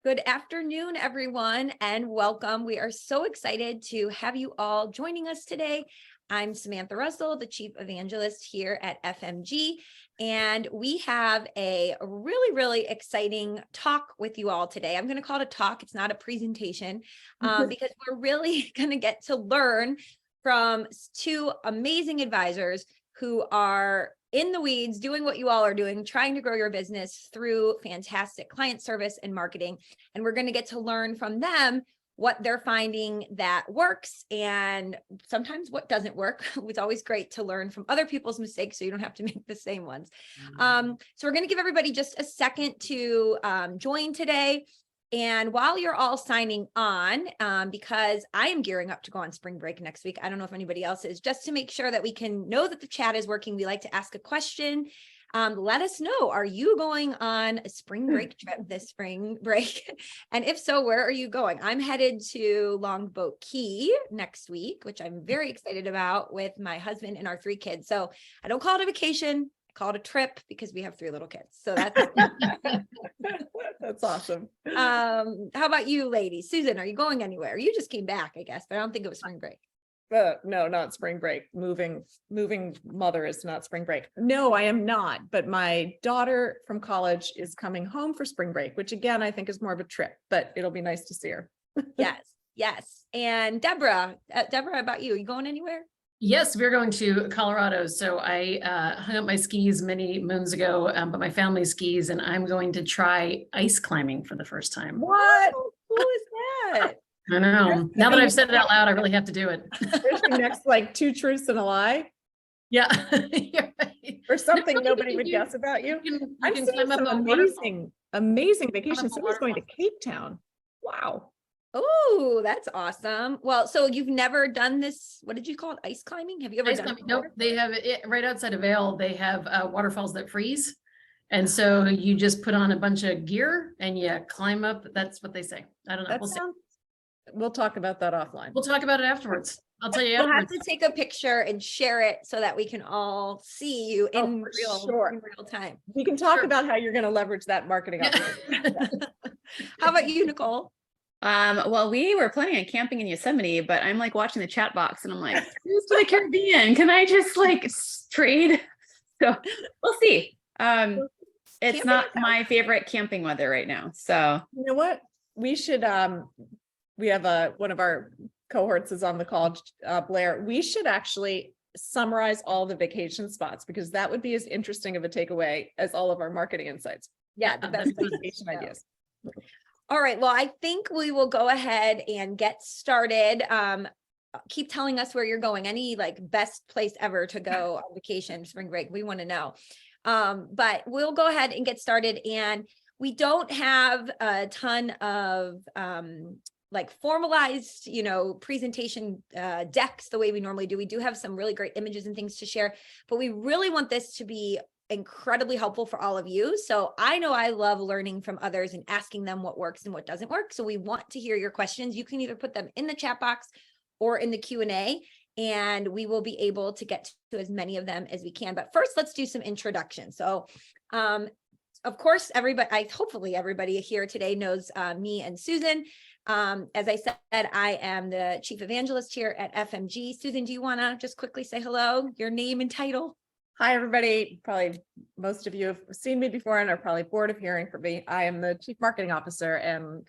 Good afternoon, everyone, and welcome. We are so excited to have you all joining us today. I'm Samantha Russell, the Chief Evangelist here at FMG, and we have a really exciting talk with you all today. I'm going to call it a talk. It's not a presentation because we're really going to get to learn from two amazing advisors who are in the weeds, doing what you all are doing, trying to grow your business through fantastic client service and marketing. And we're going to get to learn from them what they're finding that works and sometimes what doesn't work. It's always great to learn from other people's mistakes so you don't have to make the same ones. So we're going to give everybody just a second to join today. And while you're all signing on, because I am gearing up to go on spring break next week, I don't know if anybody else is, just to make sure that we can know that the chat is working, we like to ask a question. Let us know, are you going on a spring break trip this spring break? And if so, where are you going? I'm headed to Longboat Key next week, which I'm very excited about with my husband and our 3 kids. So I don't call it a vacation. Call it a trip because we have 3 little kids. So that's that's awesome. How about you ladies? Susan, are you going anywhere? You just came back, I guess, but I don't think it was spring break. No, not spring break. Moving mother is not spring break. No, I am not. But my daughter from college is coming home for spring break, which again, I think is more of a trip, but it'll be nice to see her. Yes. And Deborah, how about you? Are you going anywhere? Yes, we're going to Colorado. So I hung up my skis many moons ago, but my family skis, and I'm going to try ice climbing for the first time. What? How cool is that? I know. Now that I've said it out loud, I really have to do it. Especially next, like 2 truths and a lie. Yeah. Right. Or something nobody would guess about you. I'm seeing some amazing vacations. Someone's going to Cape Town. Wow. Oh, that's awesome. Well, so you've never done this, what did you call it? Ice climbing? Have you ever done it? Nope. They have it right outside of Vail. They have waterfalls that freeze. And so you just put on a bunch of gear and you climb up. That's what they say. I don't know. We'll talk about that offline. We'll talk about it afterwards. I'll tell you. We'll have to take a picture and share it so that we can all see you in real time. We can talk about how you're going to leverage that marketing opportunity. How about you, Nicole? Well, we were planning on camping in Yosemite, but I'm like watching the chat box and I'm like, who's to the Caribbean? Can I just like trade? So we'll see. It's not my favorite camping weather right now. So you know what? We should, we have one of our cohorts is on the call, Blair. We should actually summarize all the vacation spots because that would be as interesting of a takeaway as all of our marketing insights. Yeah, the best vacation ideas. All right. Well, I think we will go ahead and get started. Keep telling us where you're going. Any like best place ever to go on vacation, spring break. We want to know. But we'll go ahead and get started. And we don't have a ton of like formalized, presentation decks the way we normally do. We do have some really great images and things to share, but we really want this to be incredibly helpful for all of you. So I know I love learning from others and asking them what works and what doesn't work. So we want to hear your questions. You can either put them in the chat box or in the Q&A, and we will be able to get to as many of them as we can. But first, let's do some introductions. So of course, hopefully everybody here today knows me and Susan. As I said, I am the Chief Evangelist here at FMG. Susan, do you want to just quickly say hello, your name and title? Hi, everybody. Probably most of you have seen me before and are probably bored of hearing from me. I am the Chief Marketing Officer, and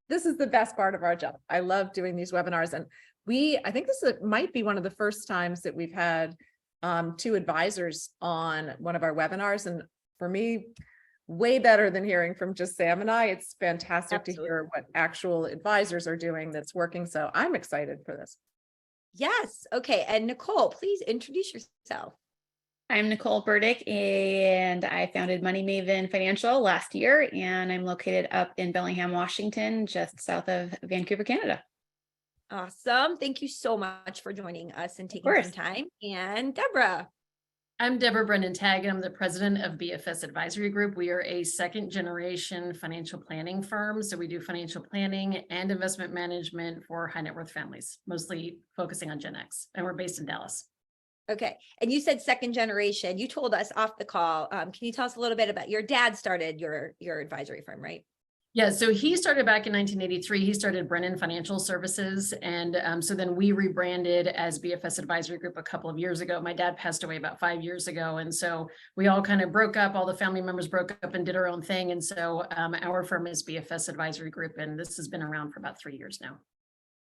this is the best part of our job. I love doing these webinars, and I think this might be one of the first times that we've had 2 advisors on one of our webinars, and for me, way better than hearing from just Sam and I. It's fantastic to hear what actual advisors are doing that's working, so I'm excited for this. Yes. Okay. And Nicole, please introduce yourself. I'm Nicole Burdick, and I founded Money Maven Financial last year, and I'm located up in Bellingham, Washington, just south of Vancouver, Canada. Awesome. Thank you so much for joining us and taking some time. And Deborah. I'm Deborah Brennan Tagg, and I'm the president of BFS Advisory Group. We are a 2nd generation financial planning firm. So we do financial planning and investment management for high net worth families, mostly focusing on Gen X, and we're based in Dallas. Okay. And you said 2nd generation. You told us off the call. Can you tell us a little bit about your dad started your advisory firm, right? Yeah, so he started back in 1983. He started Brennan Financial Services. And so then we rebranded as BFS Advisory Group a couple of years ago. My dad passed away about 5 years ago. And so we all kind of broke up, all the family members broke up and did our own thing. And so our firm is BFS Advisory Group, and this has been around for about 3 years now.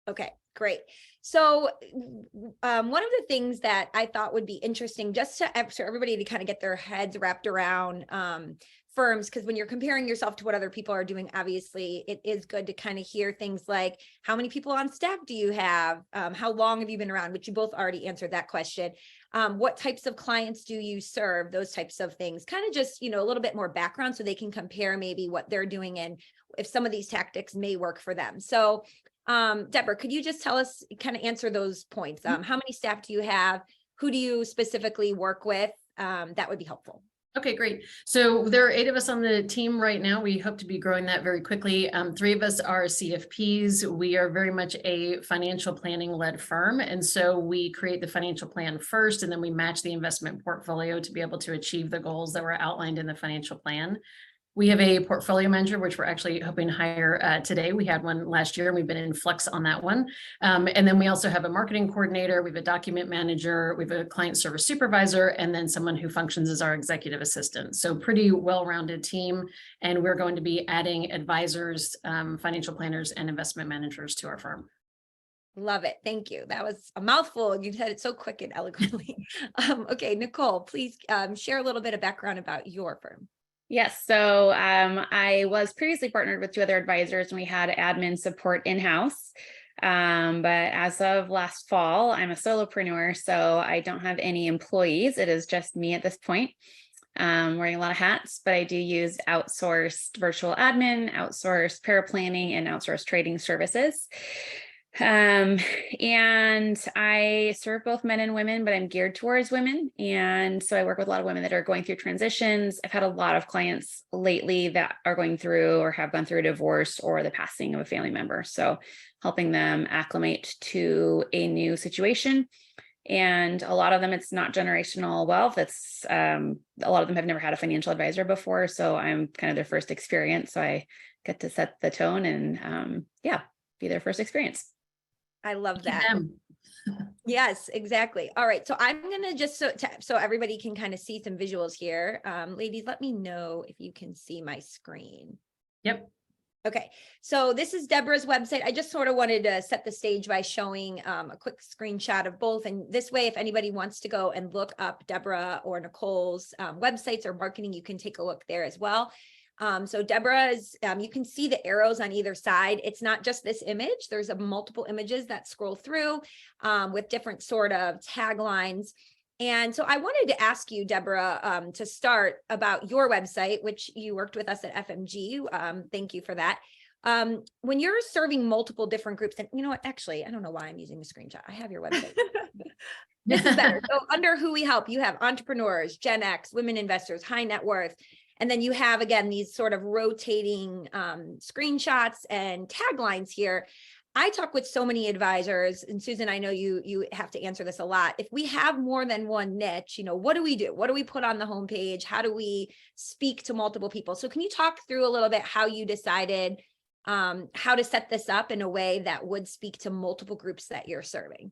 Okay, great. So one of the things that I thought would be interesting, just to for everybody to kind of get their heads wrapped around firms, because when you're comparing yourself to what other people are doing, obviously it is good to kind of hear things like, how many people on staff do you have? How long have you been around? Which you both already answered that question. What types of clients do you serve? Those types of things, kind of just, you know, a little bit more background so they can compare maybe what they're doing and if some of these tactics may work for them. So Deborah, could you just tell us, kind of answer those points? How many staff do you have? Who do you specifically work with? That would be helpful. Okay, great. So there are 8 of us on the team right now. We hope to be growing that very quickly. 3 of us are CFPs. We are very much a financial planning led firm. And so we create the financial plan first, and then we match the investment portfolio to be able to achieve the goals that were outlined in the financial plan. We have a portfolio manager, which we're actually hoping to hire today. We had one last year and we've been in flux on that one. And then we also have a marketing coordinator. We have a document manager. We have a client service supervisor, and then someone who functions as our executive assistant. So pretty well-rounded team. And we're going to be adding advisors, financial planners, and investment managers to our firm. Love it. Thank you. That was a mouthful. You said it so quick and eloquently. Okay, Nicole, please share a little bit of background about your firm. Yes. So I was previously partnered with 2 other advisors, and we had admin support in-house. But as of last fall, I'm a solopreneur, so I don't have any employees. It is just me at this point, wearing a lot of hats, but I do use outsourced virtual admin, outsourced paraplanning, and outsourced trading services. And I serve both men and women, but I'm geared towards women. And so I work with a lot of women that are going through transitions. I've had a lot of clients lately that are going through or have gone through a divorce or the passing of a family member. So helping them acclimate to a new situation. And a lot of them, it's not generational wealth. It's a lot of them have never had a financial advisor before. So I'm kind of their first experience. So I get to set the tone and be their first experience. I love that. Yes, exactly. All right. So I'm going to just, so everybody can kind of see some visuals here. Ladies, let me know if you can see my screen. Yep. Okay. So this is Deborah's website. I just sort of wanted to set the stage by showing a quick screenshot of both. And this way, if anybody wants to go and look up Deborah or Nicole's websites or marketing, you can take a look there as well. So Deborah's, you can see the arrows on either side. It's not just this image. There's multiple images that scroll through with different sort of taglines. And so I wanted to ask you, Deborah, to start about your website, which you worked with us at FMG. Thank you for that. When you're serving multiple different groups, and you know what, actually, I don't know why I'm using the screenshot. I have your website. This is better. So under who we help, you have entrepreneurs, Gen X, women investors, high net worth. And then you have, again, these sort of rotating screenshots and taglines here. I talk with so many advisors, and Susan, I know you have to answer this a lot. If we have more than one niche, you know, what do we do? What do we put on the homepage? How do we speak to multiple people? So can you talk through a little bit how you decided how to set this up in a way that would speak to multiple groups that you're serving?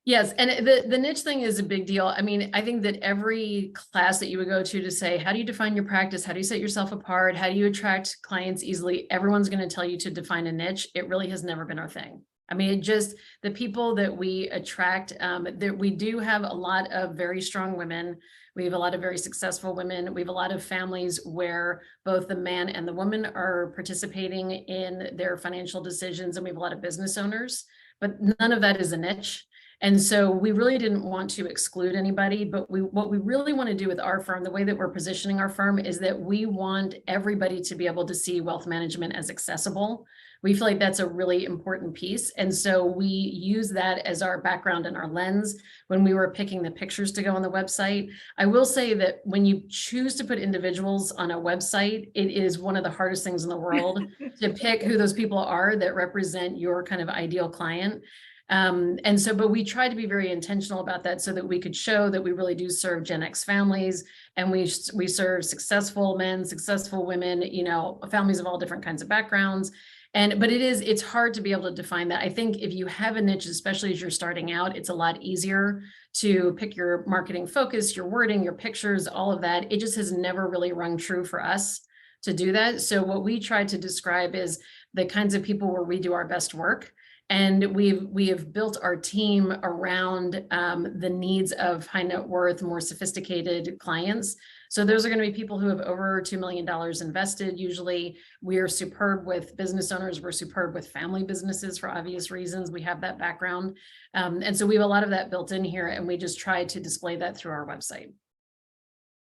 Yes. And the niche thing is a big deal. I mean, I think that every class that you would go to say, how do you define your practice? How do you set yourself apart? How do you attract clients easily? Everyone's going to tell you to define a niche. It really has never been our thing. I mean, just the people that we attract, that we do have a lot of very strong women. We have a lot of very successful women. We have a lot of families where both the man and the woman are participating in their financial decisions. And we have a lot of business owners, but none of that is a niche. And so we really didn't want to exclude anybody, but what we really want to do with our firm, the way that we're positioning our firm, is that we want everybody to be able to see wealth management as accessible. We feel like that's a really important piece. And so we use that as our background and our lens when we were picking the pictures to go on the website. I will say that when you choose to put individuals on a website, it is one of the hardest things in the world to pick who those people are that represent your kind of ideal client. And so, but we try to be very intentional about that so that we could show that we really do serve Gen X families, and we serve successful men, successful women, you know, families of all different kinds of backgrounds. But it's hard to be able to define that. I think if you have a niche, especially as you're starting out, it's a lot easier to pick your marketing focus, your wording, your pictures, all of that. It just has never really rung true for us to do that. So what we try to describe is the kinds of people where we do our best work. And we have built our team around the needs of high net worth, more sophisticated clients. So those are going to be people who have over $2 million invested. Usually we are superb with business owners. We're superb with family businesses for obvious reasons. We have that background. And so we have a lot of that built in here, and we just try to display that through our website.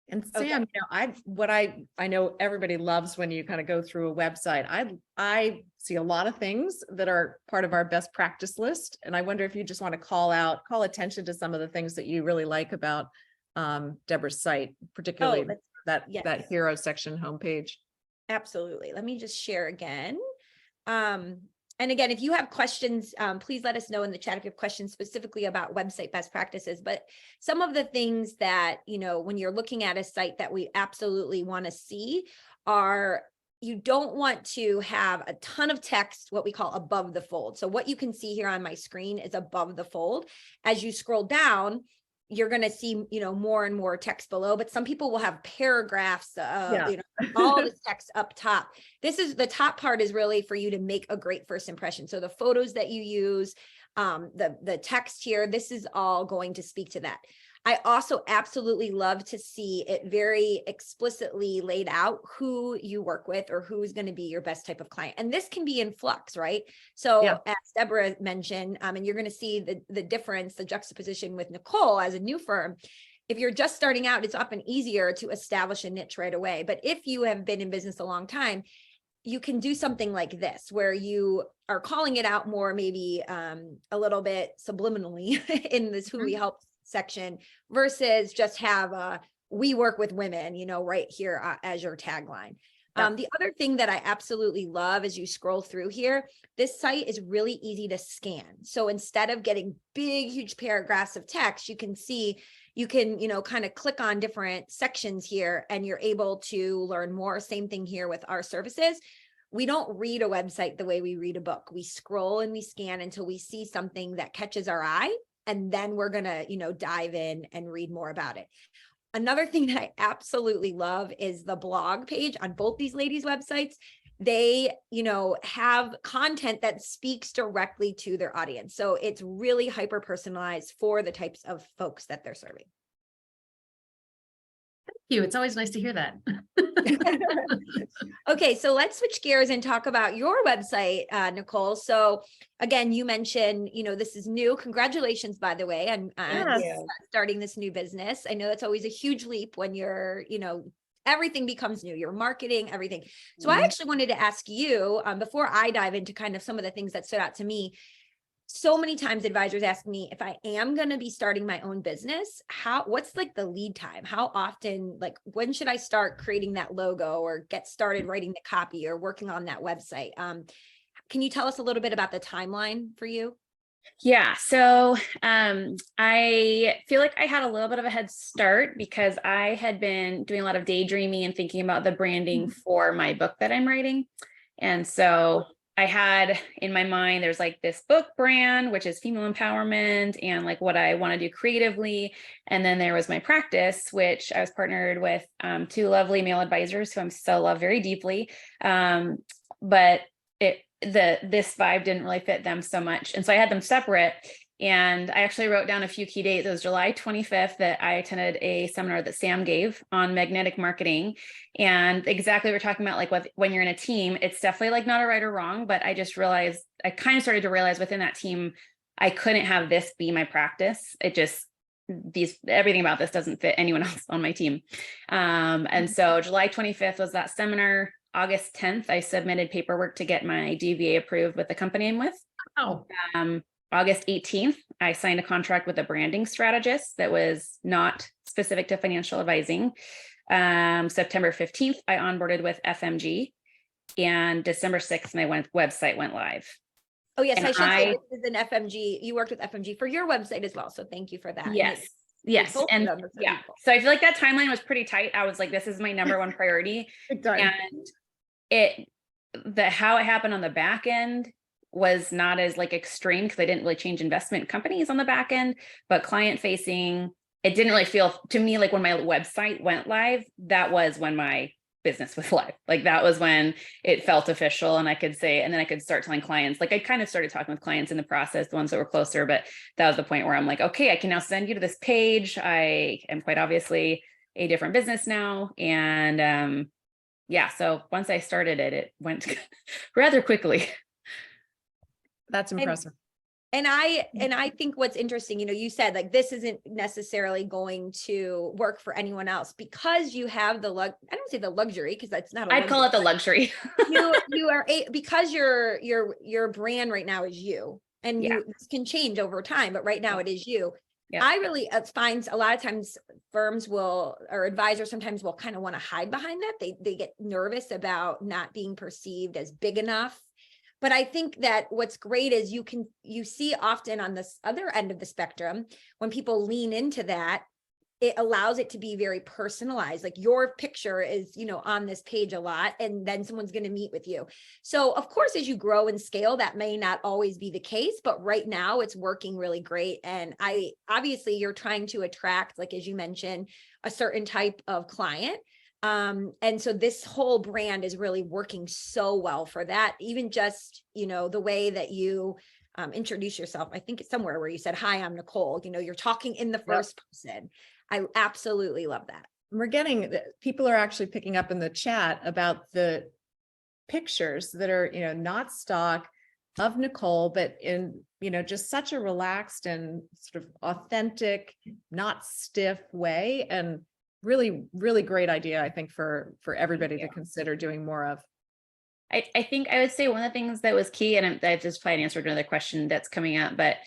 And Sam, you know, I know everybody loves when you kind of go through a website. I see a lot of things that are part of our best practice list. And I wonder if you just want to call attention to some of the things that you really like about Deborah's site, particularly that hero section homepage. Absolutely. Let me just share again. And again, if you have questions, please let us know in the chat if you have questions specifically about website best practices. But some of the things that, you know, when you're looking at a site that we absolutely want to see are, you don't want to have a ton of text, what we call above the fold. So what you can see here on my screen is above the fold. As you scroll down, you're going to see, you know, more and more text below, but some people will have paragraphs, you know, all this text up top. This is the top part is really for you to make a great first impression. So the photos that you use, the text here, this is all going to speak to that. I also absolutely love to see it very explicitly laid out who you work with or who's going to be your best type of client. And this can be in flux, right? So as Deborah mentioned, and you're going to see the difference, the juxtaposition with Nicole as a new firm. If you're just starting out, it's often easier to establish a niche right away. But if you have been in business a long time, you can do something like this, where you are calling it out more, maybe a little bit subliminally in this who we help section, versus just have we work with women, you know, right here as your tagline. The other thing that I absolutely love as you scroll through here, this site is really easy to scan. So instead of getting big, huge paragraphs of text, you can see, you can, you know, kind of click on different sections here and you're able to learn more. Same thing here with our services. We don't read a website the way we read a book. We scroll and we scan until we see something that catches our eye. And then we're going to, you know, dive in and read more about it. Another thing that I absolutely love is the blog page on both these ladies' websites. They, you know, have content that speaks directly to their audience. So it's really hyper personalized for the types of folks that they're serving. Thank you. It's always nice to hear that. Okay, so let's switch gears and talk about your website, Nicole. So again, you mentioned, you know, this is new. Congratulations, by the way, on starting this new business. I know that's always a huge leap when you're, you know, everything becomes new, your marketing, everything. So I actually wanted to ask you, before I dive into kind of some of the things that stood out to me, so many times advisors ask me, if I am going to be starting my own business, what's like the lead time? How often, like when should I start creating that logo or get started writing the copy or working on that website? Can you tell us a little bit about the timeline for you? Yeah, so I feel like I had a little bit of a head start because I had been doing a lot of daydreaming and thinking about the branding for my book that I'm writing. And so I had in my mind, there's like this book brand, which is female empowerment and like what I want to do creatively. And then there was my practice, which I was partnered with two lovely male advisors who I'm still love very deeply. But this vibe didn't really fit them so much. And so I had them separate. And I actually wrote down a few key dates. It was July 25th that I attended a seminar that Sam gave on magnetic marketing. And exactly what we're talking about, like when you're in a team, it's definitely like not a right or wrong, but I just realized, I kind of started to realize within that team, I couldn't have this be my practice. It just, everything about this doesn't fit anyone else on my team. And so July 25th was that seminar. August 10th, I submitted paperwork to get my DBA approved with the company I'm with. August 18th, I signed a contract with a branding strategist that was not specific to financial advising. September 15th, I onboarded with FMG, and December 6th, my website went live. Oh, yes, And I should say this is an FMG. You worked with FMG for your website as well. So thank you for that. And yes, it- yes. both of And them are so yeah, equal. so I feel like that timeline was pretty tight. I was like, this is my number one priority. Big time. And how it happened on the back end was not as like extreme because I didn't really change investment companies on the back end, but client facing, it didn't really feel to me like when my website went live, that was when my business was live. Like that was when it felt official and I could say, and then I could start telling clients, like I kind of started talking with clients in the process, the ones that were closer, but that was the point where I'm like, okay, I can now send you to this page. I am quite obviously a different business now. And yeah, so once I started it, it went rather quickly. That's impressive. And I think what's interesting, you said like, this isn't necessarily going to work for anyone else because you have I don't say the luxury because that's not, I'd call it the luxury. you are because your brand right now is you, and Yeah. this can change over time, but right now it is you. Yeah. I really find a lot of times firms or advisors sometimes will kind of want to hide behind that. They get nervous about not being perceived as big enough. But I think that what's great is you see often on this other end of the spectrum, when people lean into that, it allows it to be very personalized. Like your picture is, on this page a lot, and then someone's going to meet with you. So of course, as you grow and scale, that may not always be the case, but right now it's working really great. And obviously you're trying to attract, like, as you mentioned, a certain type of client. And so this whole brand is really working so well for that. Even just, the way that you introduce yourself. I think it's somewhere where you said, hi, I'm Nicole, you're talking in the first person. I absolutely love that. People are actually picking up in the chat about the pictures that are, not stock of Nicole, but in, just such a relaxed and sort of authentic, not stiff way. And really, really great idea, I think, for everybody to consider doing more of. I think I would say one of the things that was key, and I've just probably answered another question that's coming up, but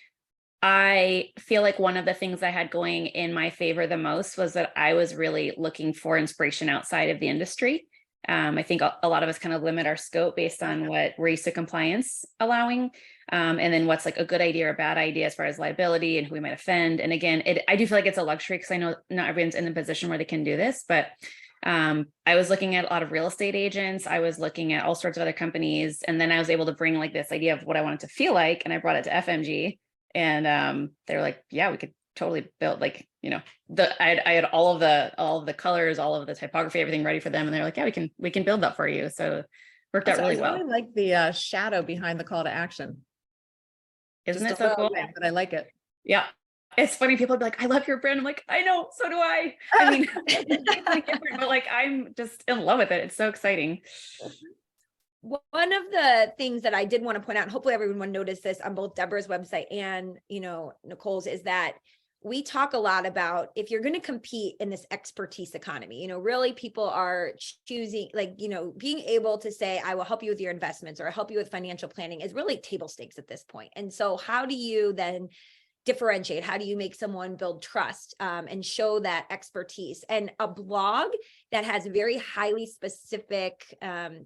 I feel like one of the things I had going in my favor the most was that I was really looking for inspiration outside of the industry. I think a lot of us kind of limit our scope based on what we're used to compliance allowing. And then what's like a good idea or a bad idea as far as liability and who we might offend. And again, I do feel like it's a luxury because I know not everyone's in the position where they can do this, but I was looking at a lot of real estate agents. I was looking at all sorts of other companies. And then I was able to bring like this idea of what I wanted to feel like. And I brought it to FMG and they were like, yeah, we could totally build like, I had all of the colors, all of the typography, everything ready for them. And they're like, yeah, we can build that for you. So it worked out really well. I like the shadow behind the call to action. Isn't Just it so cool? But I like it. Yeah. It's funny. People be like, I love your brand. I'm like, I know, so do I. I mean, it's like different, but like, I'm just in love with it. It's so exciting. One of the things that I did want to point out, and hopefully everyone noticed this on both Deborah's website and, Nicole's, is that we talk a lot about if you're going to compete in this expertise economy, really people are choosing, like, being able to say, I will help you with your investments or I'll help you with financial planning is really table stakes at this point. And so how do you then differentiate? How do you make someone build trust and show that expertise? And a blog that has very highly specific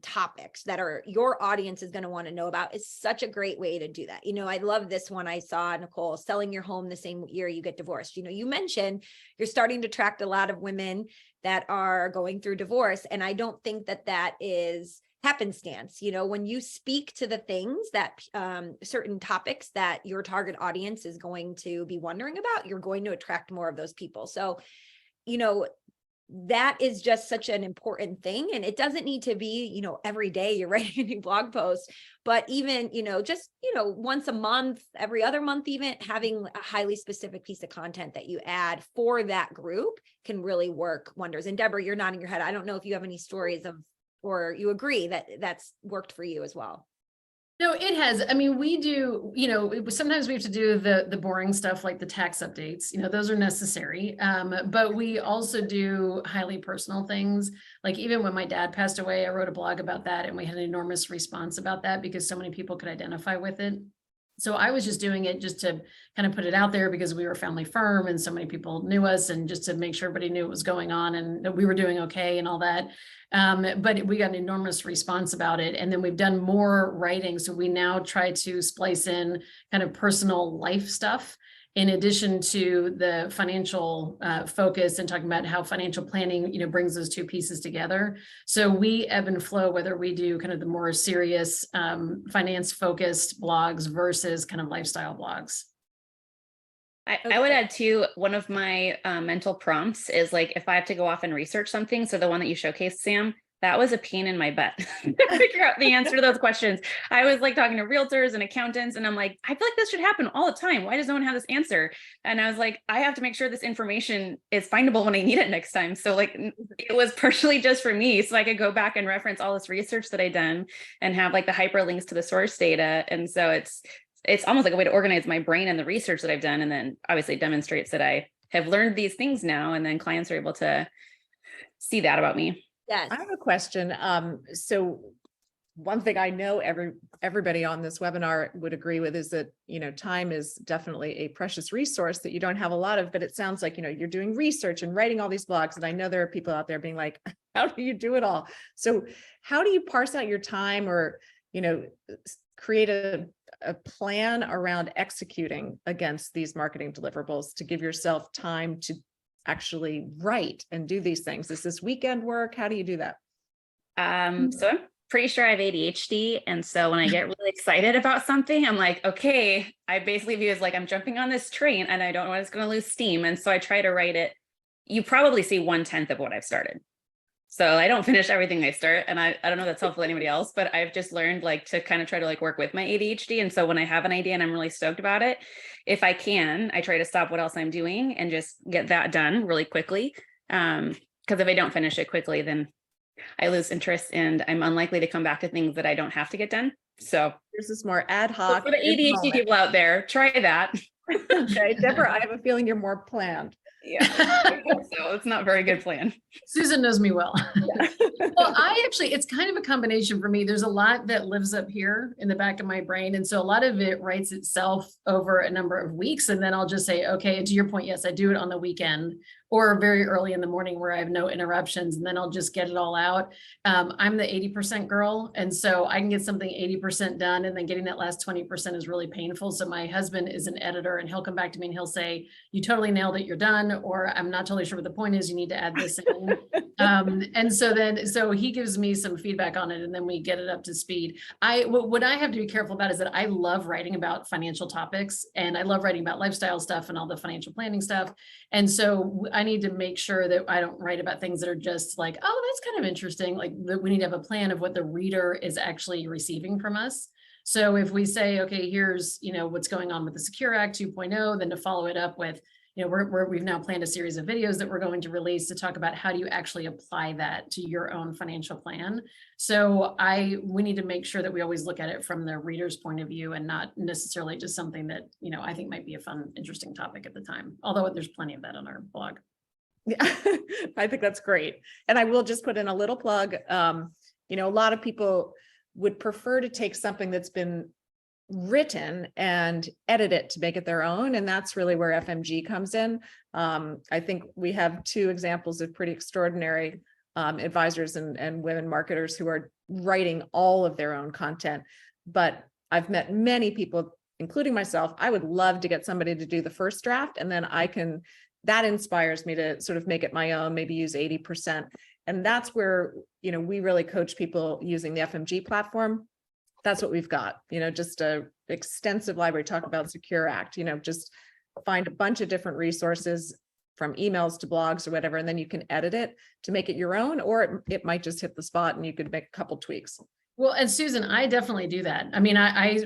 topics that are your audience is going to want to know about is such a great way to do that. I love this one I saw, Nicole, selling your home the same year you get divorced. You mentioned you're starting to attract a lot of women that are going through divorce. And I don't think that is happenstance. When you speak to the things that certain topics that your target audience is going to be wondering about, you're going to attract more of those people. So, that is just such an important thing. And it doesn't need to be, every day you're writing a new blog post, but even, just, once a month, every other month, even having a highly specific piece of content that you add for that group can really work wonders. And Deborah, you're nodding your head. I don't know if you have any stories or you agree that that's worked for you as well. No, it has. I mean, we do, sometimes we have to do the boring stuff like the tax updates, those are necessary. But we also do highly personal things. Like even when my dad passed away, I wrote a blog about that and we had an enormous response about that because so many people could identify with it. So I was just doing it just to kind of put it out there because we were a family firm and so many people knew us, and just to make sure everybody knew what was going on and that we were doing okay and all that. But we got an enormous response about it. And then we've done more writing. So we now try to splice in kind of personal life stuff in addition to the financial focus, and talking about how financial planning, brings those two pieces together. So we ebb and flow, whether we do kind of the more serious finance focused blogs versus kind of lifestyle blogs. I would add too, one of my mental prompts is like, if I have to go off and research something, so the one that you showcased, Sam, that was a pain in my butt to figure out the answer to those questions. I was like talking to realtors and accountants, and I'm like, I feel like this should happen all the time. Why does no one have this answer? And I was like, I have to make sure this information is findable when I need it next time. So like, it was partially just for me, so I could go back and reference all this research that I done and have like the hyperlinks to the source data. And so it's almost like a way to organize my brain and the research that I've done. And then obviously demonstrates that I have learned these things now. And then clients are able to see that about me. Yes. I have a question. So one thing I know everybody on this webinar would agree with is that, time is definitely a precious resource that you don't have a lot of, but it sounds like, you're doing research and writing all these blogs. And I know there are people out there being like, how do you do it all? So how do you parse out your time, or, create a plan around executing against these marketing deliverables to give yourself time to actually write and do these things? Is this weekend work? How do you do that? So I'm pretty sure I have ADHD. And so when I get really excited about something, I'm like, okay, I basically view it as like, I'm jumping on this train and I don't know when it's going to lose steam. And so I try to write it. You probably see 1/10 of what I've started. So I don't finish everything I start. And I don't know if that's helpful to anybody else, but I've just learned like to kind of try to like work with my ADHD. And so when I have an idea and I'm really stoked about it, if I can, I try to stop what else I'm doing and just get that done really quickly. Because if I don't finish it quickly, then I lose interest and I'm unlikely to come back to things that I don't have to get done. So There's this more ad hoc. for the ADHD people out there, try that. Okay, Deborah, I have a feeling you're more planned. Yeah, so it's not a very good plan. Susan knows me well. Well, it's kind of a combination for me. There's a lot that lives up here in the back of my brain. And so a lot of it writes itself over a number of weeks. And then I'll just say, okay, and to your point, yes, I do it on the weekend or very early in the morning where I have no interruptions, and then I'll just get it all out. I'm the 80% girl. And so I can get something 80% done, and then getting that last 20% is really painful. So my husband is an editor, and he'll come back to me and he'll say, you totally nailed it, you're done. Or I'm not totally sure what the point is, you need to add this in. And so he gives me some feedback on it, and then we get it up to speed. What I have to be careful about is that I love writing about financial topics, and I love writing about lifestyle stuff and all the financial planning stuff. And so I need to make sure that I don't write about things that are just like, oh, that's kind of interesting. Like we need to have a plan of what the reader is actually receiving from us. So if we say, okay, here's, what's going on with the Secure Act 2.0, then to follow it up with, we've now planned a series of videos that we're going to release to talk about how do you actually apply that to your own financial plan. So we need to make sure that we always look at it from the reader's point of view, and not necessarily just something that, I think might be a fun, interesting topic at the time. Although there's plenty of that on our blog. Yeah, I think that's great. And I will just put in a little plug. A lot of people would prefer to take something that's been written and edit it to make it their own. And that's really where FMG comes in. I think we have two examples of pretty extraordinary advisors and women marketers who are writing all of their own content. But I've met many people, including myself. I would love to get somebody to do the first draft, and then that inspires me to sort of make it my own, maybe use 80%. And that's where, we really coach people using the FMG platform. That's what we've got, just a extensive library, talk about Secure Act, just find a bunch of different resources from emails to blogs or whatever, and then you can edit it to make it your own, or it might just hit the spot and you could make a couple tweaks. Well, and Susan, I definitely do that. I mean,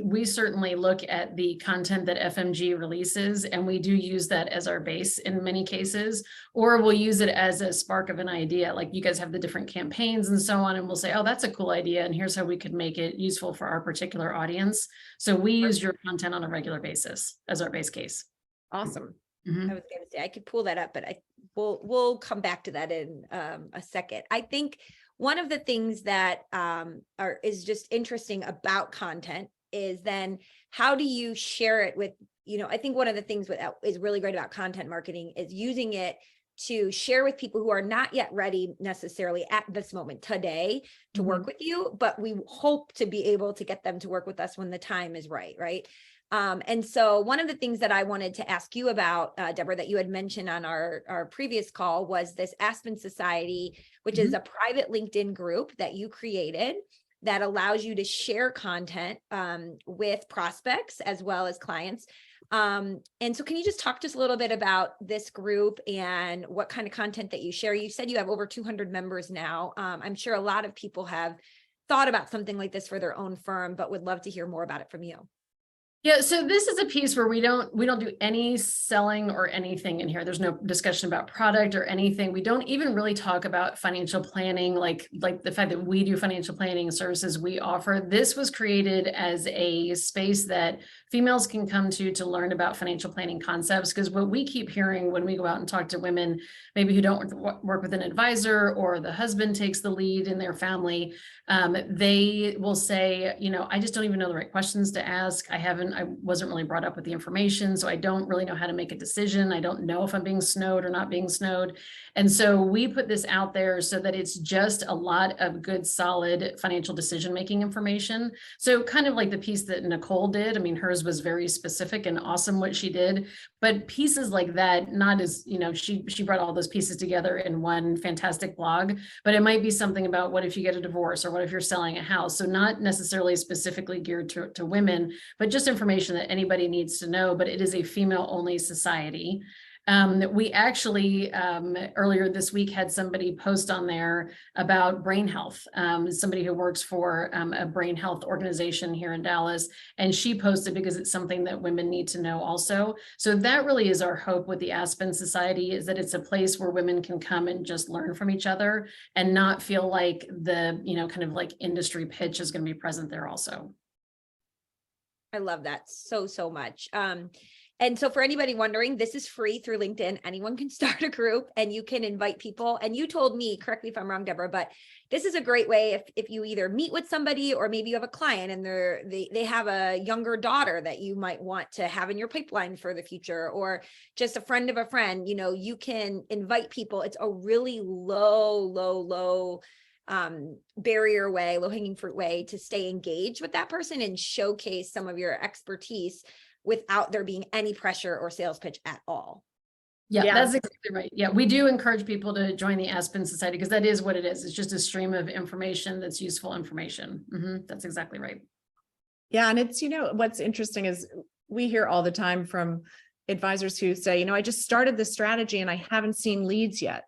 we certainly look at the content that FMG releases, and we do use that as our base in many cases, or we'll use it as a spark of an idea. Like you guys have the different campaigns and so on, and we'll say, oh, that's a cool idea, and here's how we could make it useful for our particular audience. So we use your content on a regular basis as our base case. Awesome. Mm-hmm. I was going to say I could pull that up, but we'll come back to that in a second. I think one of the things that is just interesting about content is then how do you share it with, I think one of the things is really great about content marketing is using it to share with people who are not yet ready necessarily at this moment today to work with you, but we hope to be able to get them to work with us when the time is right, right? And so one of the things that I wanted to ask you about, Deborah, that you had mentioned on our previous call was this Aspen Society, which is a private LinkedIn group that you created that allows you to share content with prospects as well as clients. And so can you just talk to us a little bit about this group and what kind of content that you share? You said you have over 200 members now. I'm sure a lot of people have thought about something like this for their own firm, but would love to hear more about it from you. Yeah, so this is a piece where we don't do any selling or anything in here. There's no discussion about product or anything. We don't even really talk about financial planning, like the fact that we do financial planning services we offer. This was created as a space that females can come to learn about financial planning concepts, because what we keep hearing when we go out and talk to women, maybe who don't work with an advisor or the husband takes the lead in their family, they will say, I just don't even know the right questions to ask. I wasn't really brought up with the information, so I don't really know how to make a decision. I don't know if I'm being snowed or not being snowed. And so we put this out there so that it's just a lot of good, solid financial decision-making information. So kind of like the piece that Nicole did. I mean, hers was very specific and awesome what she did, but pieces like that, not as, she brought all those pieces together in one fantastic blog, but it might be something about what if you get a divorce or what if you're selling a house? So not necessarily specifically geared to women, but just information that anybody needs to know, but it is a female-only society. We actually, earlier this week, had somebody post on there about brain health, somebody who works for a brain health organization here in Dallas, and she posted because it's something that women need to know also. So that really is our hope with the Aspen Society, is that it's a place where women can come and just learn from each other and not feel like the, kind of like industry pitch is going to be present there also. I love that so much. And so for anybody wondering, this is free through LinkedIn. Anyone can start a group and you can invite people. And you told me, correct me if I'm wrong, Deborah, but this is a great way if you either meet with somebody or maybe you have a client and they have a younger daughter that you might want to have in your pipeline for the future, or just a friend of a friend, you can invite people. It's a really low barrier way, low hanging fruit way to stay engaged with that person and showcase some of your expertise without there being any pressure or sales pitch at all. Yeah, that's exactly right. Yeah, we do encourage people to join the Aspen Society because that is what it is. It's just a stream of information that's useful information. That's exactly right. Yeah, and it's, what's interesting is we hear all the time from advisors who say, I just started this strategy and I haven't seen leads yet,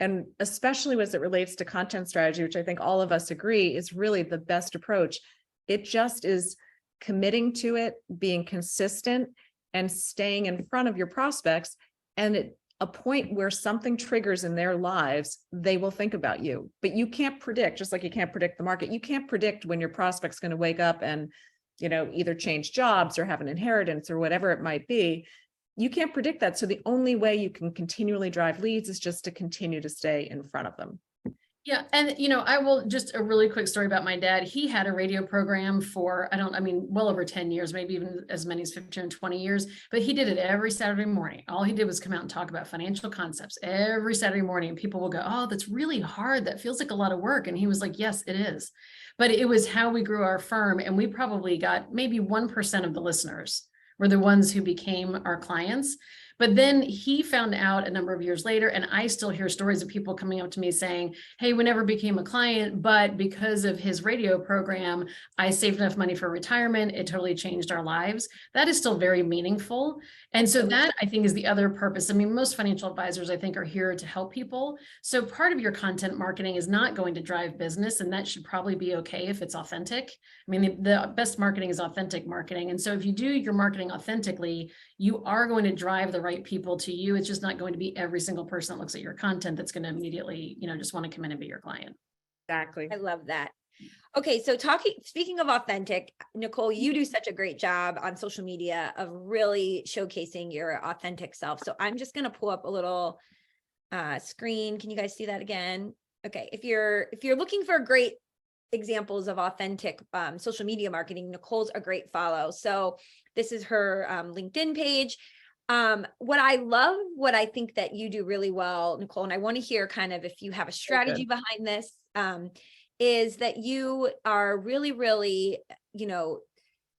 and especially as it relates to content strategy, which I think all of us agree is really the best approach. It just is committing to it, being consistent, and staying in front of your prospects. And at a point where something triggers in their lives, they will think about you. But you can't predict, just like you can't predict the market, you can't predict when your prospect's going to wake up and, either change jobs or have an inheritance or whatever it might be. You can't predict that. So the only way you can continually drive leads is just to continue to stay in front of them. Yeah. And, I will just a really quick story about my dad. He had a radio program for, well over 10 years, maybe even as many as 15 or 20 years, but he did it every Saturday morning. All he did was come out and talk about financial concepts every Saturday morning. And people will go, oh, that's really hard. That feels like a lot of work. And he was like, yes, it is. But it was how we grew our firm. And we probably got maybe 1% of the listeners were the ones who became our clients. But then he found out a number of years later, and I still hear stories of people coming up to me saying, hey, we never became a client, but because of his radio program, I saved enough money for retirement. It totally changed our lives. That is still very meaningful. And so that, I think, is the other purpose. I mean, most financial advisors, I think, are here to help people. So part of your content marketing is not going to drive business, and that should probably be okay if it's authentic. I mean, the best marketing is authentic marketing. And so if you do your marketing authentically, you are going to drive the right people to you. It's just not going to be every single person that looks at your content that's going to immediately, just want to come in and be your client. Exactly. I love that. Okay, so speaking of authentic, Nicole, you do such a great job on social media of really showcasing your authentic self. So I'm just going to pull up a little screen. Can you guys see that again? Okay, if you're looking for a great examples of authentic social media marketing. Nicole's a great follow. So this is her LinkedIn page. What I love, what I think that you do really well, Nicole, and I want to hear kind of if you have a strategy behind this, is that you are really, really,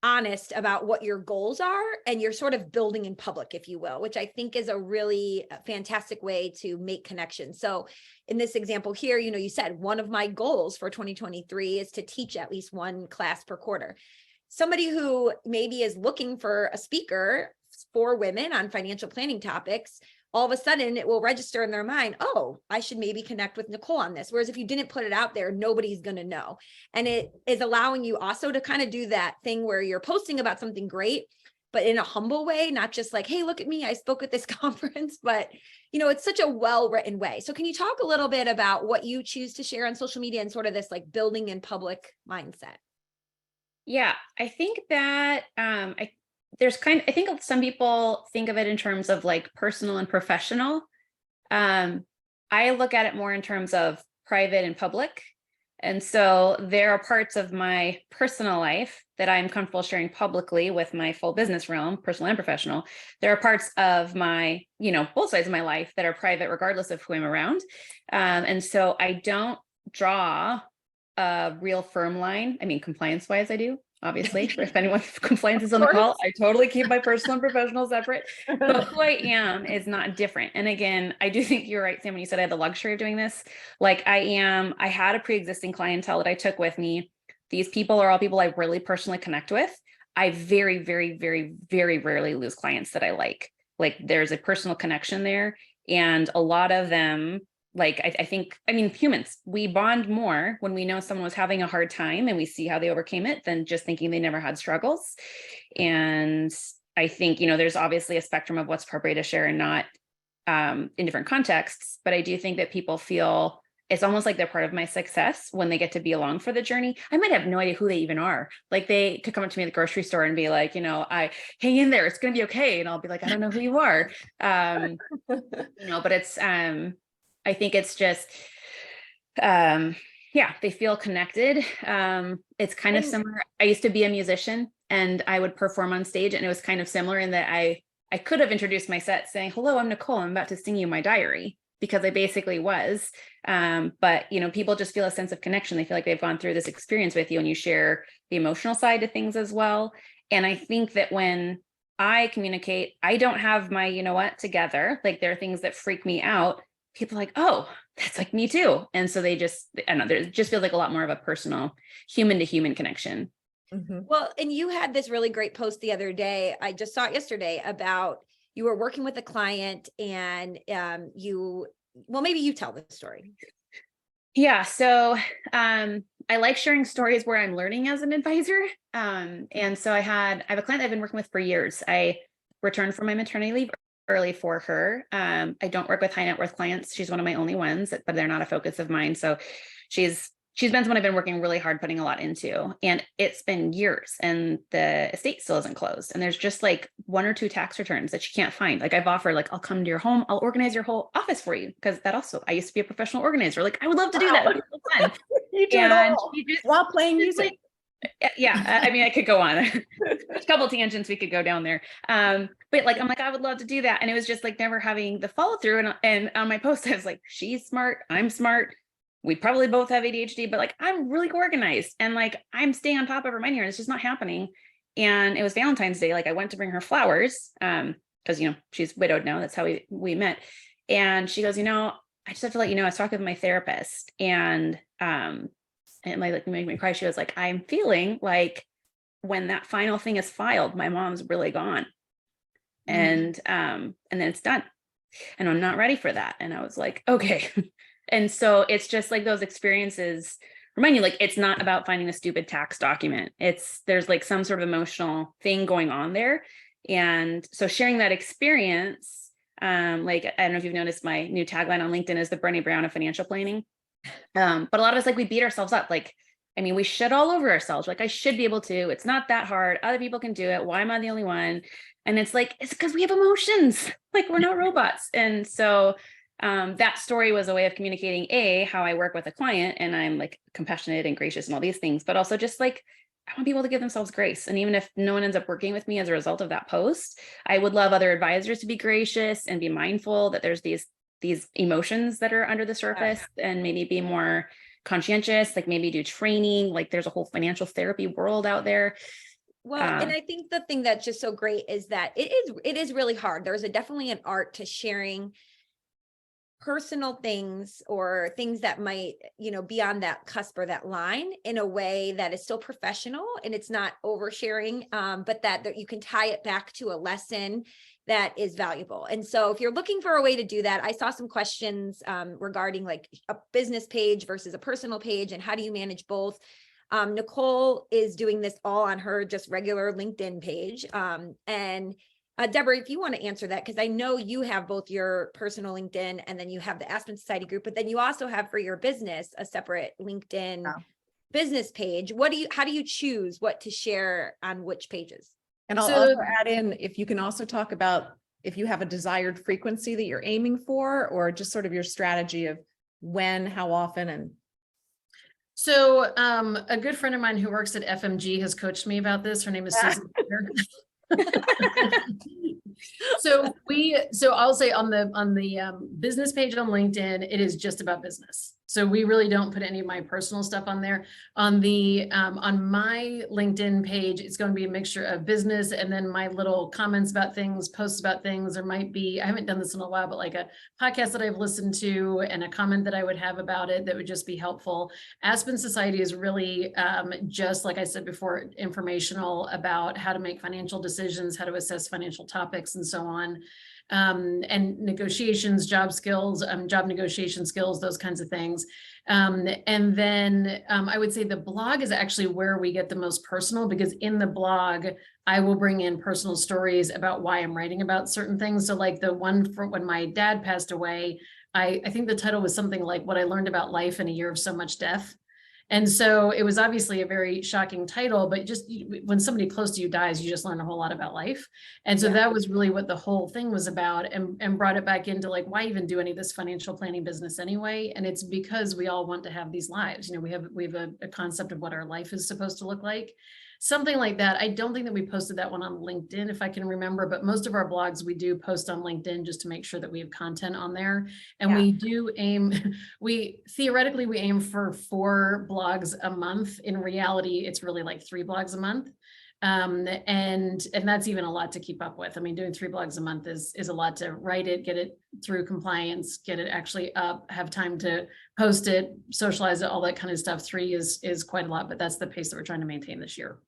honest about what your goals are, and you're sort of building in public, if you will, which I think is a really fantastic way to make connections. So in this example here, you said one of my goals for 2023 is to teach at least one class per quarter. Somebody who maybe is looking for a speaker for women on financial planning topics, all of a sudden it will register in their mind, oh, I should maybe connect with Nicole on this. Whereas if you didn't put it out there, nobody's going to know. And it is allowing you also to kind of do that thing where you're posting about something great, but in a humble way, not just like, hey, look at me, I spoke at this conference, but it's such a well-written way. So can you talk a little bit about what you choose to share on social media and sort of this like building in public mindset? Yeah, I think that I think some people think of it in terms of like personal and professional. I look at it more in terms of private and public. And so there are parts of my personal life that I'm comfortable sharing publicly with my full business realm, personal and professional. There are parts of my, both sides of my life that are private, regardless of who I'm around. And so I don't draw a real firm line. I mean, compliance wise, I do. Obviously, if anyone compliance is on the call, I totally keep my personal and professional separate, but who I am is not different. And again, I do think you're right, Sam, when you said I had the luxury of doing this. Like I had a pre-existing clientele that I took with me. These people are all people I really personally connect with. I very, very, very, very rarely lose clients that I like. Like there's a personal connection there. And a lot of them, like, I mean, humans, we bond more when we know someone was having a hard time and we see how they overcame it than just thinking they never had struggles. And I think, there's obviously a spectrum of what's appropriate to share and not in different contexts. But I do think that people feel it's almost like they're part of my success when they get to be along for the journey. I might have no idea who they even are. Like they could come up to me at the grocery store and be like, I hang in there, it's going to be okay. And I'll be like, I don't know who you are. But it's, I think it's just, they feel connected. It's kind of similar. I used to be a musician and I would perform on stage, and it was kind of similar in that I could have introduced my set saying, hello, I'm Nicole. I'm about to sing you my diary, because I basically was. But, people just feel a sense of connection. They feel like they've gone through this experience with you, and you share the emotional side of things as well. And I think that when I communicate, I don't have my, together. Like there are things that freak me out. People are like, oh, that's like me too. And so they just, I don't know, there just feels like a lot more of a personal human to human connection. Mm-hmm. Well, and you had this really great post the other day. I just saw it yesterday about you were working with a client and maybe you tell the story. Yeah. So I like sharing stories where I'm learning as an advisor. And so I have a client I've been working with for years. I returned from my maternity leave early for her. I don't work with high net worth clients. She's one of my only ones, but they're not a focus of mine. So she's been someone I've been working really hard, putting a lot into, and it's been years and the estate still isn't closed. And there's just like 1 or 2 tax returns that she can't find. Like I've offered, like, I'll come to your home, I'll organize your whole office for you. Cause that also, I used to be a professional organizer. Like I would love to do that. It'd be so fun. You do it all while playing music. Like, yeah, I mean, I could go on a couple tangents we could go down there. But like, I'm like, I would love to do that. And it was just like never having the follow through. And on my post, I was like, she's smart, I'm smart. We probably both have ADHD, but like, I'm really organized and like, I'm staying on top of her mind here. And it's just not happening. And it was Valentine's Day. Like I went to bring her flowers, cause she's widowed now. That's how we met. And she goes, I just have to let you know, I was talking with my therapist and it might make me cry. She was like, I'm feeling like when that final thing is filed, my mom's really gone. And then it's done. And I'm not ready for that. And I was like, okay. And so it's just like those experiences remind you, like, it's not about finding a stupid tax document. There's like some sort of emotional thing going on there. And so sharing that experience, like, I don't know if you've noticed my new tagline on LinkedIn is the Brené Brown of financial planning. But a lot of us, like, we beat ourselves up. Like, I mean, we shit all over ourselves. Like, I should be able to, it's not that hard. Other people can do it. Why am I the only one? And it's like, it's because we have emotions. Like, we're not robots. And so that story was a way of communicating how I work with a client and I'm like compassionate and gracious and all these things, but also just like I want people to give themselves grace. And even if no one ends up working with me as a result of that post, I would love other advisors to be gracious and be mindful that there's these emotions that are under the surface and maybe be more conscientious, like maybe do training, like there's a whole financial therapy world out there. Well, and I think the thing that's just so great is that it is really hard. There's definitely an art to sharing personal things or things that might, be on that cusp or that line in a way that is still professional and it's not oversharing, but that you can tie it back to a lesson that is valuable. And so if you're looking for a way to do that, I saw some questions regarding like a business page versus a personal page and how do you manage both? Nicole is doing this all on her just regular LinkedIn page. And Deborah, if you want to answer that, because I know you have both your personal LinkedIn and then you have the Aspen Society group, but then you also have for your business a separate LinkedIn business page. How do you choose what to share on which pages? And I'll also add in, if you can also talk about if you have a desired frequency that you're aiming for, or just sort of your strategy of when, how often, and so a good friend of mine who works at FMG has coached me about this. Her name is Susan. So I'll say on the business page on LinkedIn, it is just about business. So we really don't put any of my personal stuff on there. On my LinkedIn page, it's going to be a mixture of business and then my little comments about things, posts about things. There might be, I haven't done this in a while, but like a podcast that I've listened to and a comment that I would have about it that would just be helpful. Aspen Society is really just like I said before, informational about how to make financial decisions, how to assess financial topics and so on. And negotiations, job skills, job negotiation skills, those kinds of things. And then I would say the blog is actually where we get the most personal, because in the blog, I will bring in personal stories about why I'm writing about certain things. So like the one for when my dad passed away, I think the title was something like What I Learned About Life in a Year of So Much Death. And so it was obviously a very shocking title, but just when somebody close to you dies, you just learn a whole lot about life. And so that was really what the whole thing was about, and brought it back into like, why even do any of this financial planning business anyway? And it's because we all want to have these lives. We have a concept of what our life is supposed to look like. Something like that. I don't think that we posted that one on LinkedIn, if I can remember, but most of our blogs we do post on LinkedIn just to make sure that we have content on there. And we do aim, theoretically we aim for 4 blogs a month. In reality, it's really like 3 blogs a month. And that's even a lot to keep up with. I mean, doing 3 blogs a month is a lot to write it, get it through compliance, get it actually up, have time to post it, socialize it, all that kind of stuff. 3 is quite a lot, but that's the pace that we're trying to maintain this year.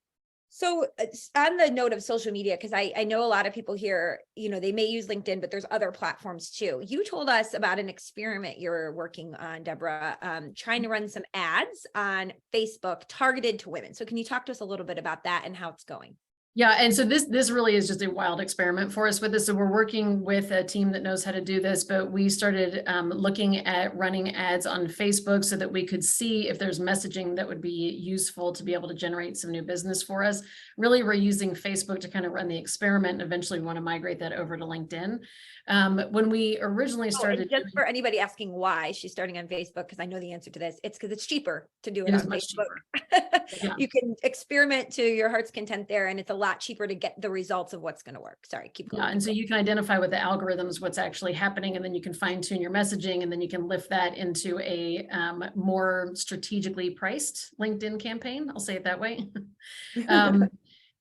So on the note of social media, because I know a lot of people here, they may use LinkedIn, but there's other platforms too. You told us about an experiment you're working on, Deborah, trying to run some ads on Facebook targeted to women. So can you talk to us a little bit about that and how it's going? Yeah, and so this really is just a wild experiment for us with this. So we're working with a team that knows how to do this, but we started looking at running ads on Facebook so that we could see if there's messaging that would be useful to be able to generate some new business for us. Really, we're using Facebook to kind of run the experiment, and eventually we want to migrate that over to LinkedIn. When we originally started, just for anybody asking why she's starting on Facebook, because I know the answer to this, it's because it's cheaper to do it on Facebook. You can experiment to your heart's content there, and it's a lot cheaper to get the results of what's going to work. Sorry, keep going. Yeah, and so you can identify with the algorithms what's actually happening, and then you can fine tune your messaging, and then you can lift that into a more strategically priced LinkedIn campaign. I'll say it that way.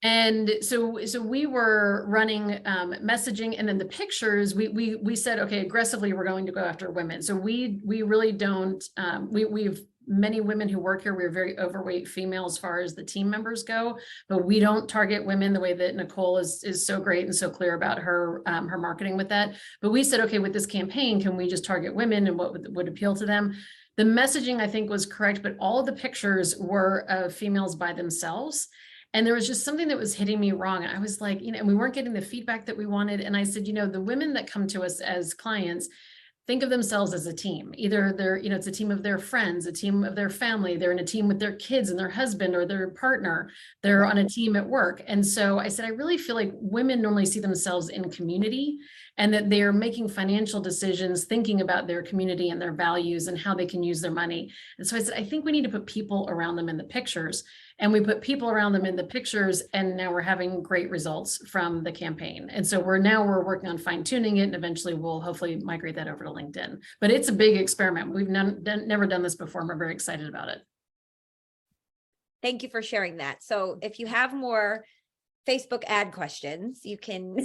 And so we were running messaging, and then the pictures, we said, okay, aggressively, we're going to go after women. So we really don't, we've many women who work here. We're very overweight female as far as the team members go, but we don't target women the way that Nicole is so great and so clear about her her marketing with that. But we said, okay, with this campaign, can we just target women and what would appeal to them? The messaging, I think, was correct, but all of the pictures were of females by themselves. And there was just something that was hitting me wrong. And I was like, and we weren't getting the feedback that we wanted. And I said, the women that come to us as clients think of themselves as a team. Either they're, it's a team of their friends, a team of their family. They're in a team with their kids and their husband or their partner. They're on a team at work. And so I said, I really feel like women normally see themselves in community. and that they're making financial decisions, thinking about their community and their values and how they can use their money. And so I said, I think we need to put people around them in the pictures, and we put people around them in the pictures. And now we're having great results from the campaign. And so we're working on fine tuning it, and eventually we'll hopefully migrate that over to LinkedIn. But it's a big experiment. We've never done this before, and we're very excited about it. Thank you for sharing that. So if you have more Facebook ad questions, you can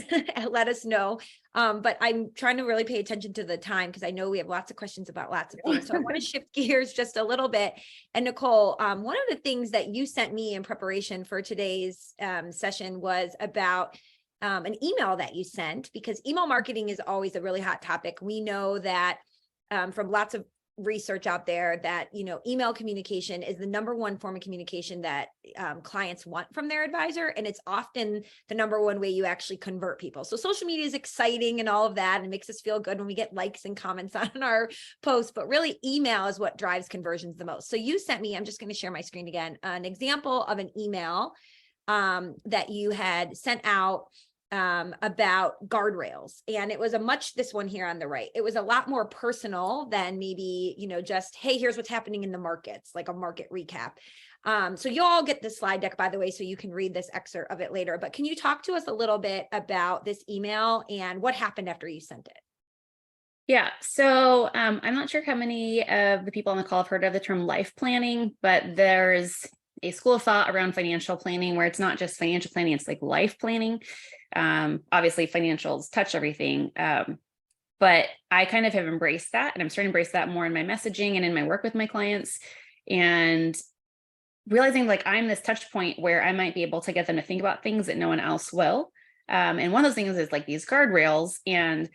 let us know. But I'm trying to really pay attention to the time because I know we have lots of questions about lots of things. So I want to shift gears just a little bit. And Nicole, one of the things that you sent me in preparation for today's session was about an email that you sent, because email marketing is always a really hot topic. We know that from lots of research out there that, email communication is the number one form of communication that clients want from their advisor. And it's often the number one way you actually convert people. So social media is exciting and all of that, and makes us feel good when we get likes and comments on our posts, but really email is what drives conversions the most. So you sent me, I'm just going to share my screen again, an example of an email that you had sent out about guardrails. And it was this one here on the right, it was a lot more personal than maybe, just, hey, here's what's happening in the markets, like a market recap. So you'll all get the slide deck, by the way, so you can read this excerpt of it later. But can you talk to us a little bit about this email and what happened after you sent it? Yeah. So I'm not sure how many of the people on the call have heard of the term life planning, but there's a school of thought around financial planning where it's not just financial planning, it's like life planning. Obviously financials touch everything. But I kind of have embraced that, and I'm starting to embrace that more in my messaging and in my work with my clients, and realizing like I'm this touch point where I might be able to get them to think about things that no one else will. And one of those things is like these guardrails. And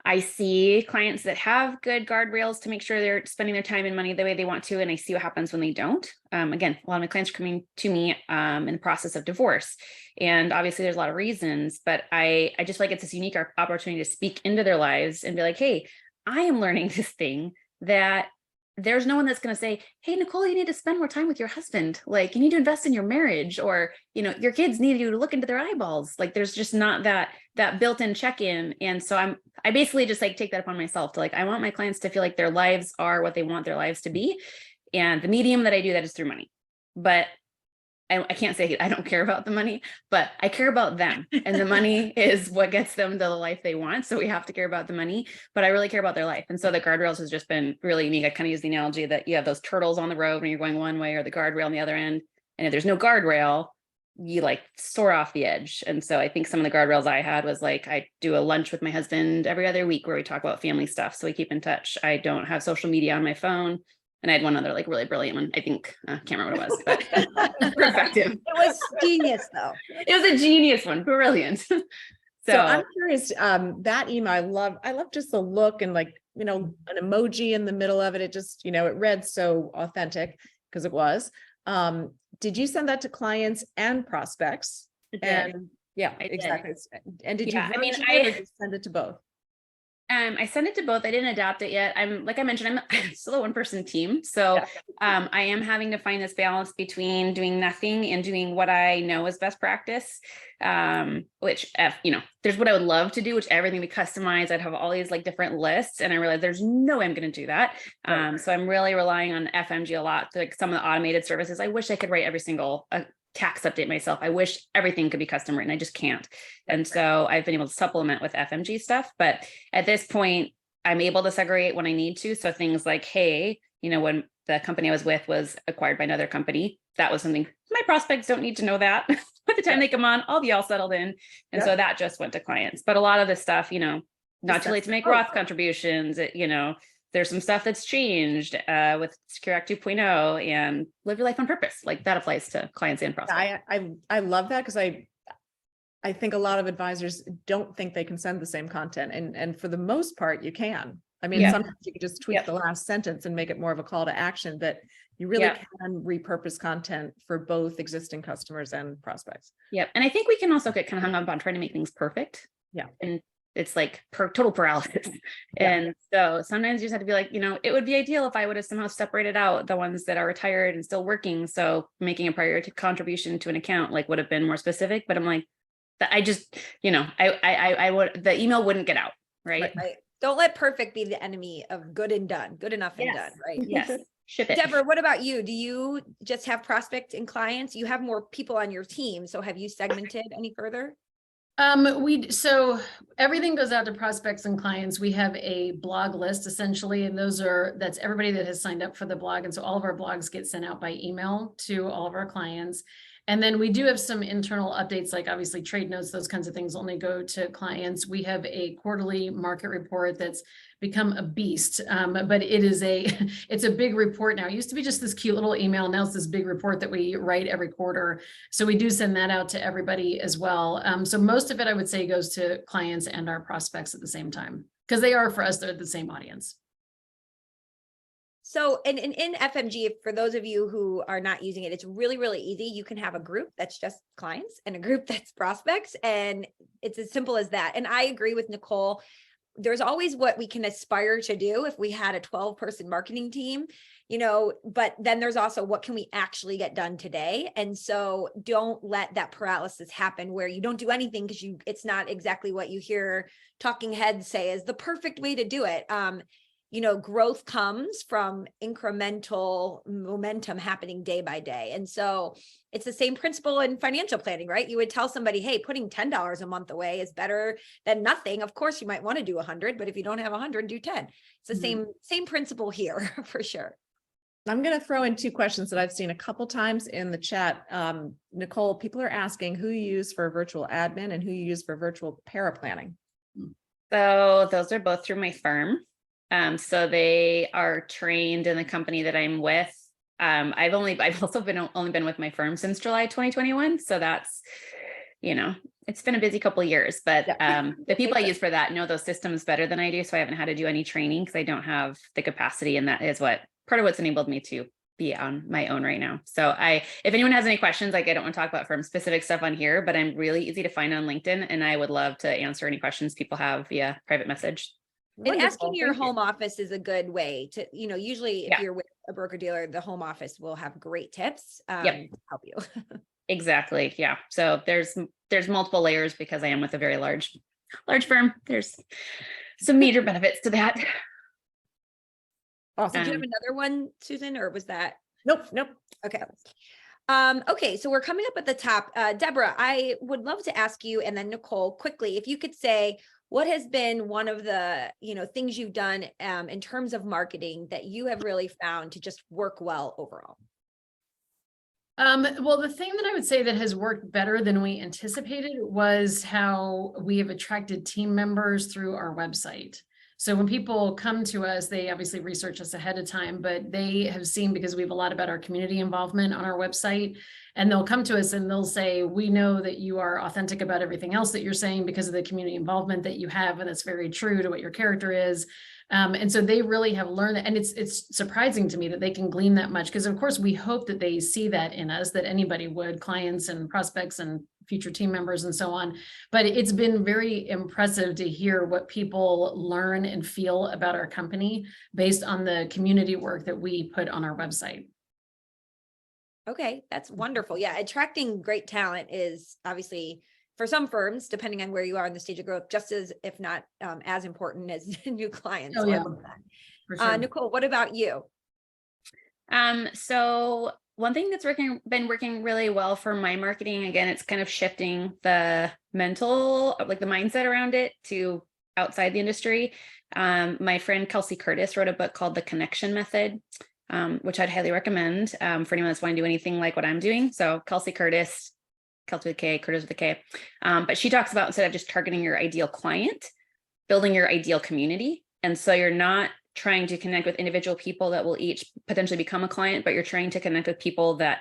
I see clients that have good guardrails to make sure they're spending their time and money the way they want to. And I see what happens when they don't. Again, a lot of my clients are coming to me in the process of divorce. And obviously there's a lot of reasons, but I just feel like it's this unique opportunity to speak into their lives and be like, hey, I am learning this thing that there's no one that's going to say, hey, Nicole, you need to spend more time with your husband. Like, you need to invest in your marriage, or, your kids need you to look into their eyeballs. Like, there's just not that built-in check-in. And so I basically just like take that upon myself to like, I want my clients to feel like their lives are what they want their lives to be. And the medium that I do that is through money. But I can't say I don't care about the money, but I care about them, and the money is what gets them to the life they want. So we have to care about the money, but I really care about their life. And so the guardrails has just been really unique. I kind of use the analogy that you have those turtles on the road when you're going one way, or the guardrail on the other end. And if there's no guardrail, you like soar off the edge. And so I think some of the guardrails I had was like, I do a lunch with my husband every other week where we talk about family stuff. So we keep in touch. I don't have social media on my phone. And I had one other like really brilliant one. I think, can't remember what it was, but effective. It was genius though. It was a genius one. Brilliant. So I'm curious, that email, I love just the look and like, an emoji in the middle of it. It just, it read so authentic because it was. Did you send that to clients and prospects? And yeah, exactly. And did you just send it to both? I sent it to both. I didn't adapt it yet. Like I mentioned, I'm still a one-person team. So I am having to find this balance between doing nothing and doing what I know is best practice. Which, there's what I would love to do, which everything we customize. I'd have all these like different lists, and I realized there's no way I'm going to do that. So I'm really relying on FMG a lot, like some of the automated services. I wish I could write every single tax update myself. I wish everything could be custom written. I just can't. And so I've been able to supplement with FMG stuff. But at this point, I'm able to segregate when I need to. So things like, hey, when the company I was with was acquired by another company, that was something my prospects don't need to know that. By the time they come on, I'll be all settled in. And so that just went to clients. But a lot of this stuff, not too late to make Roth contributions, there's some stuff that's changed with Secure Act 2.0 and live your life on purpose. Like that applies to clients and prospects. I love that, because I think a lot of advisors don't think they can send the same content. And for the most part, you can. I mean, sometimes you can just tweak the last sentence and make it more of a call to action, but you really can repurpose content for both existing customers and prospects. Yep. And I think we can also get kind of hung up on trying to make things perfect. Yeah. And it's like total paralysis. And so sometimes you just have to be like, it would be ideal if I would have somehow separated out the ones that are retired and still working. So making a priority contribution to an account like would have been more specific, but I'm like, I just, I would, the email wouldn't get out, right? Right. Don't let perfect be the enemy of good and done, good enough and done, right? Yes. Ship it. Deborah, what about you? Do you just have prospect and clients? You have more people on your team. So have you segmented any further? So everything goes out to prospects and clients. We have a blog list essentially, and that's everybody that has signed up for the blog. And so all of our blogs get sent out by email to all of our clients. And then we do have some internal updates, like obviously trade notes, those kinds of things only go to clients. We have a quarterly market report that's become a beast, but it's a big report now. It used to be just this cute little email. Now it's this big report that we write every quarter. So we do send that out to everybody as well. So most of it, I would say, goes to clients and our prospects at the same time, because they are, for us, they're the same audience. So in FMG, for those of you who are not using it, it's really, really easy. You can have a group that's just clients and a group that's prospects, and it's as simple as that. And I agree with Nicole. There's always what we can aspire to do if we had a 12-person marketing team, but then there's also what can we actually get done today? And so don't let that paralysis happen where you don't do anything because it's not exactly what you hear talking heads say is the perfect way to do it. Growth comes from incremental momentum happening day by day. And so it's the same principle in financial planning, right? You would tell somebody, hey, putting $10 a month away is better than nothing. Of course, you might want to do 100, but if you don't have 100, do 10. It's the same principle here for sure. I'm going to throw in two questions that I've seen a couple times in the chat. Nicole, people are asking who you use for virtual admin and who you use for virtual paraplanning. So those are both through my firm. So they are trained in the company that I'm with. I've also only been with my firm since July 2021. So that's, it's been a busy couple of years, but the people I use for that know those systems better than I do. So I haven't had to do any training because I don't have the capacity, and that is part of what's enabled me to be on my own right now. So if anyone has any questions, I don't want to talk about firm specific stuff on here, but I'm really easy to find on LinkedIn, and I would love to answer any questions people have via private message. And asking your home office is a good way to, usually if you're with a broker dealer, the home office will have great tips to help you. Exactly. Yeah. So there's multiple layers because I am with a very large firm. There's some major benefits to that. Awesome. Do you have another one, Susan, or was that? Nope. Okay. Okay, so we're coming up at the top. Deborah, I would love to ask you, and then Nicole, quickly, if you could say, what has been one of the, things you've done in terms of marketing that you have really found to just work well overall? Well, the thing that I would say that has worked better than we anticipated was how we have attracted team members through our website. So when people come to us, they obviously research us ahead of time, but they have seen, because we have a lot about our community involvement on our website, and they'll come to us and they'll say, we know that you are authentic about everything else that you're saying because of the community involvement that you have. And that's very true to what your character is. And so they really have learned that. And it's surprising to me that they can glean that much, because of course we hope that they see that in us, that anybody would, clients and prospects and future team members and so on. But it's been very impressive to hear what people learn and feel about our company based on the community work that we put on our website. Okay, that's wonderful. Yeah, attracting great talent is obviously, for some firms, depending on where you are in the stage of growth, just as, if not as important as new clients. Oh, So yeah. I love that. For sure. Nicole, what about you? So one thing that's been working really well for my marketing, again, it's kind of shifting the mental, like the mindset around it to outside the industry. My friend Kelsey Curtis wrote a book called The Connection Method, which I'd highly recommend for anyone that's wanting to do anything like what I'm doing. So Kelsey Curtis with a K, Curtis with a K. But she talks about, instead of just targeting your ideal client, building your ideal community. And so you're not trying to connect with individual people that will each potentially become a client, but you're trying to connect with people that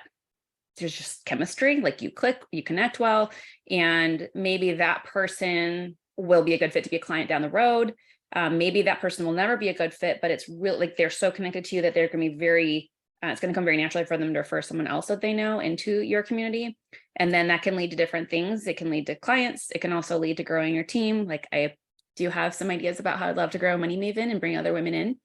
there's just chemistry, like you click, you connect well, and maybe that person will be a good fit to be a client down the road. Maybe that person will never be a good fit, but it's real, like they're so connected to you that they're going to be it's going to come very naturally for them to refer someone else that they know into your community. And then that can lead to different things. It can lead to clients. It can also lead to growing your team. Like I do have some ideas about how I'd love to grow Money Maven and bring other women in,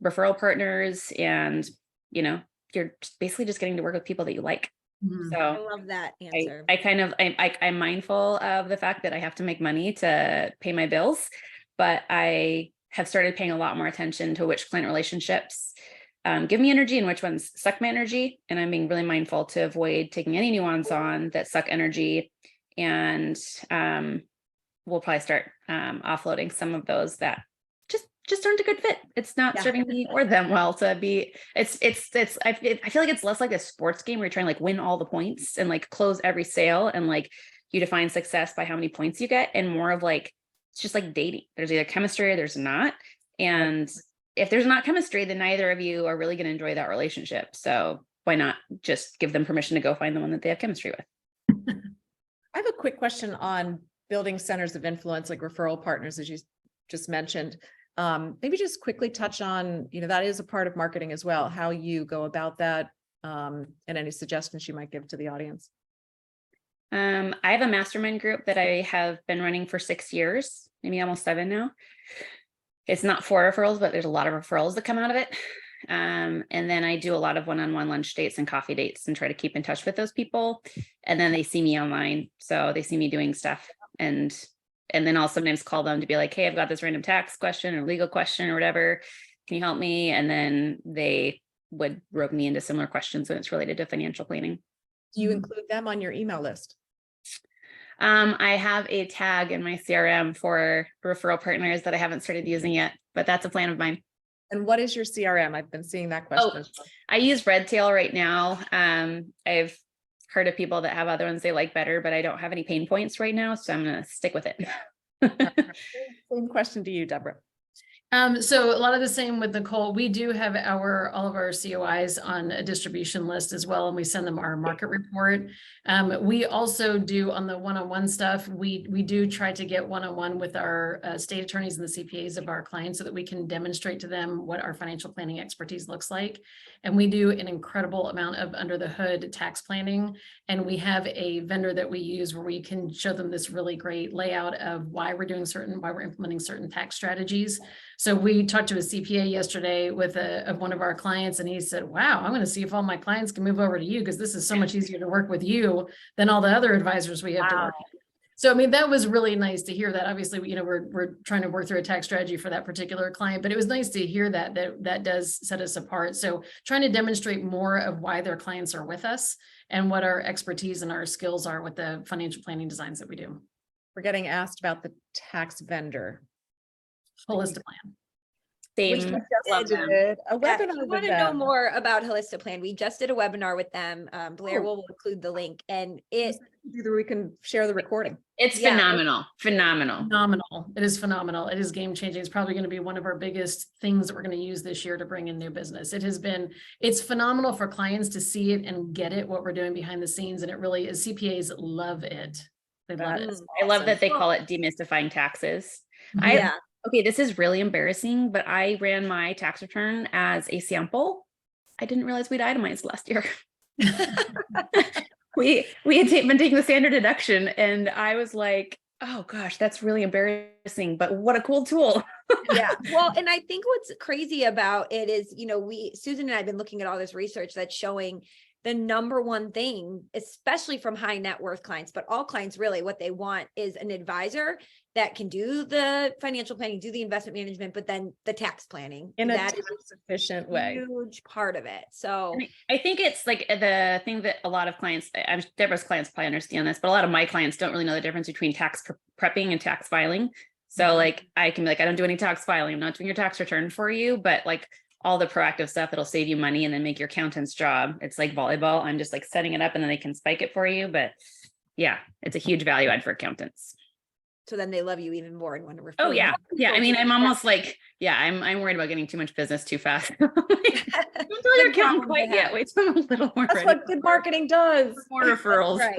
referral partners, and, you're basically just getting to work with people that you like. Mhm. I So love that answer. I'm mindful of the fact that I have to make money to pay my bills, but I have started paying a lot more attention to which client relationships give me energy and which ones suck my energy. And I'm being really mindful to avoid taking any new ones on that suck energy. And we'll probably start offloading some of those that just aren't a good fit. It's not serving me or them well to be. I feel like it's less like a sports game where you're trying to like win all the points and like close every sale and like you define success by how many points you get, and more of like it's just like dating. There's either chemistry or there's not. And if there's not chemistry, then neither of you are really going to enjoy that relationship. So why not just give them permission to go find the one that they have chemistry with? I have a quick question on building centers of influence, like referral partners, as you just mentioned. Maybe just quickly touch on, that is a part of marketing as well, how you go about that, and any suggestions you might give to the audience. I have a mastermind group that I have been running for 6 years, maybe almost 7 now. It's not for referrals, but there's a lot of referrals that come out of it. And then I do a lot of one-on-one lunch dates and coffee dates and try to keep in touch with those people. And then they see me online. So they see me doing stuff. And then I'll sometimes call them to be like, hey, I've got this random tax question or legal question or whatever. Can you help me? And then they would rope me into similar questions when it's related to financial planning. Do you include them on your email list? I have a tag in my CRM for referral partners that I haven't started using yet, but that's a plan of mine. And what is your CRM? I've been seeing that question. I use Redtail right now. I've heard of people that have other ones they like better, but I don't have any pain points right now, so I'm going to stick with it. Same question to you, Deborah. So a lot of the same with Nicole. We do have all of our COIs on a distribution list as well, and we send them our market report. We also do on the one-on-one stuff. We do try to get one-on-one with our state attorneys and the CPAs of our clients so that we can demonstrate to them what our financial planning expertise looks like. And we do an incredible amount of under the hood tax planning. And we have a vendor that we use where we can show them this really great layout of why we're implementing certain tax strategies. So we talked to a CPA yesterday with one of our clients, and he said, wow, I'm going to see if all my clients can move over to you because this is so much easier to work with you than all the other advisors we have to work with. So, I mean, that was really nice to hear that. Obviously, we're trying to work through a tax strategy for that particular client, but it was nice to hear that does set us apart. So trying to demonstrate more of why their clients are with us and what our expertise and our skills are with the financial planning designs that we do. We're getting asked about the tax vendor. Holistic plan. We Same. just did a webinar If you with want to know them. more about Holistic Plan, we just did a webinar with them. Blair will include the link, and Either we can share the recording. It's phenomenal. Phenomenal. It is phenomenal. It is game changing. It's probably going to be one of our biggest things that we're going to use this year to bring in new business. It's phenomenal for clients to see it and get it, what we're doing behind the scenes. And it really is. CPAs love it. They love it. I love that they call it demystifying taxes. Okay, this is really embarrassing, but I ran my tax return as a sample. I didn't realize we'd itemized last year. We had been taking the standard deduction, and I was like, oh gosh, that's really embarrassing, but what a cool tool. yeah. Well, and I think what's crazy about it is, Susan and I have been looking at all this research that's showing the number one thing, especially from high net worth clients, but all clients really, what they want is an advisor that can do the financial planning, do the investment management, but then the tax planning In a that is efficient way. Huge part of it. So I think it's like the thing that a lot of clients, Deborah's clients probably understand this, but a lot of my clients don't really know the difference between tax prepping and tax filing. So like, I can be like, I don't do any tax filing. I'm not doing your tax return for you, but like all the proactive stuff that'll save you money and then make your accountant's job. It's like volleyball. I'm just like setting it up and then they can spike it for you. But yeah, it's a huge value add for accountants. So then they love you even more and want to refer. Oh yeah. Yeah. I mean, I'm almost like, I'm worried about getting too much business too fast. Don't tell your accountant quite yet. Wait till I'm a little more That's ready. what good marketing does. More referrals. Right.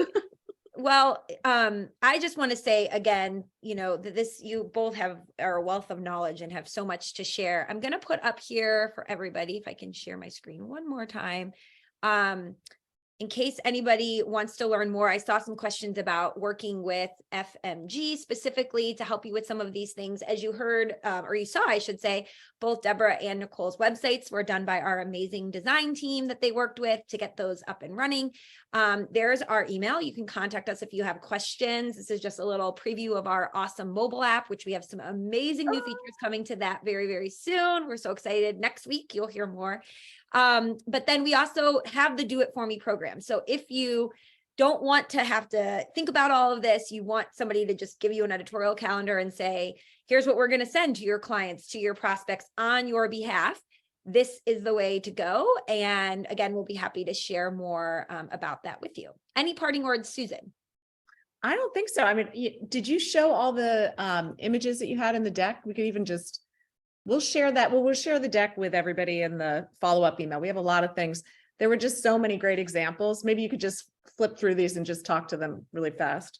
Well, I just want to say again, that you both are a wealth of knowledge and have so much to share. I'm going to put up here for everybody, if I can share my screen one more time. In case anybody wants to learn more, I saw some questions about working with FMG specifically to help you with some of these things. As you heard, or you saw, I should say, both Deborah and Nicole's websites were done by our amazing design team that they worked with to get those up and running. There's our email. You can contact us if you have questions. This is just a little preview of our awesome mobile app, which we have some amazing new features coming to that very, very soon. We're so excited. Next week, you'll hear more. But then we also have the Do It For Me program. So if you don't want to have to think about all of this, you want somebody to just give you an editorial calendar and say, here's what we're going to send to your clients, to your prospects on your behalf. This is the way to go. And again, we'll be happy to share more about that with you. Any parting words, Susan? I don't think so. I mean, did you show all the images that you had in the deck? We could even just, we'll share that. We'll share the deck with everybody in the follow-up email. We have a lot of things. There were just so many great examples. Maybe you could just flip through these and just talk to them really fast.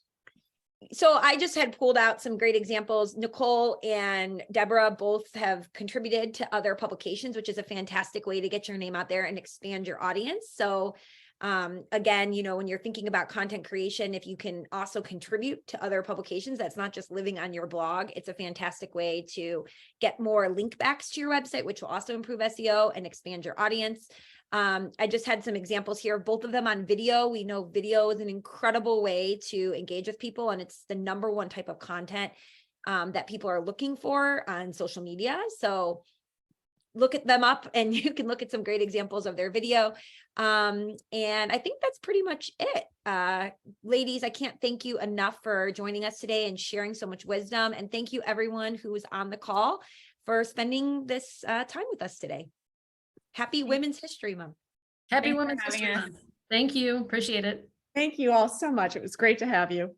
So I just had pulled out some great examples. Nicole and Deborah both have contributed to other publications, which is a fantastic way to get your name out there and expand your audience. So again, you know, when you're thinking about content creation, if you can also contribute to other publications, that's not just living on your blog. It's a fantastic way to get more link backs to your website, which will also improve SEO and expand your audience. I just had some examples here, both of them on video. We know video is an incredible way to engage with people, and it's the #1 type of content that people are looking for on social media. So look at them up and you can look at some great examples of their video. And I think that's pretty much it. Ladies, I can't thank you enough for joining us today and sharing so much wisdom. And thank you everyone who was on the call for spending this time with us today. Happy Women's History Month. Happy Thanks for Women's having History us. Month. Thank you. Appreciate it. Thank you all so much. It was great to have you.